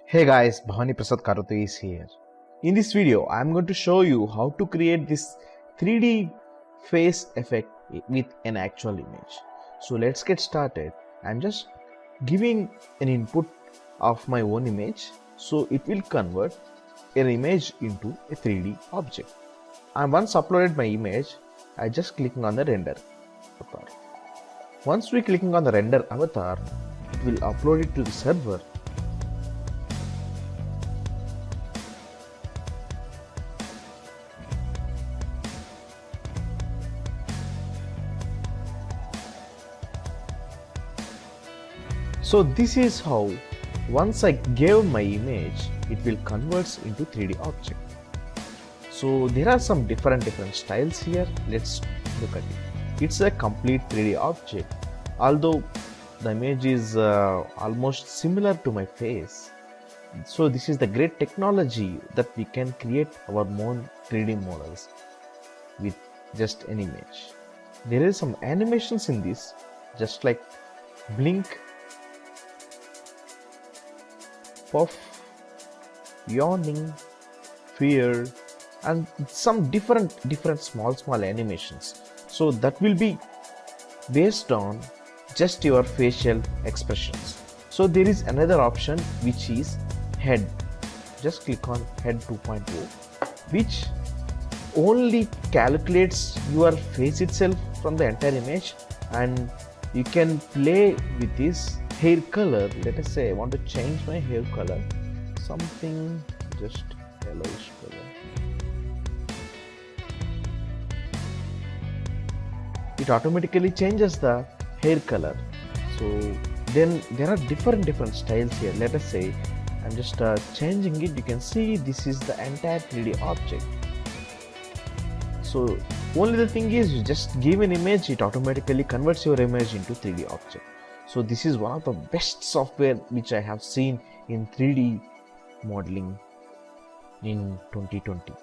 Hey guys, Bhavani Prasad Karrotu is here. In this video, I am going to show you how to create this 3D face effect with an actual image. So let's get started. I am just giving an input of my own image, so it will convert an image into a 3D object. And once uploaded my image, I just clicking on the render avatar. Once we clicking on the render avatar, it will upload it to the server. So this is how once I gave my image, it will convert into 3D object. So there are some different styles here. Let's look at it. It's a complete 3D object, although the image is almost similar to my face. So this is the great technology that we can create our own 3D models with just an image. There is some animations in this, just like blink, puff, yawning, fear, and some different small animations. So that will be based on just your facial expressions. So there is another option which is head. Just click on head 2.0, which only calculates your face itself from the entire image, and you can play with this hair color. Let us say I want to change my hair color, something just yellowish color. It automatically changes the hair color. So then there are different styles here. Let us say I'm just changing it. You can see this is the entire 3D object. So only the thing is, you just give an image, it automatically converts your image into 3D object. So this is one of the best software which I have seen in 3D modeling in 2020.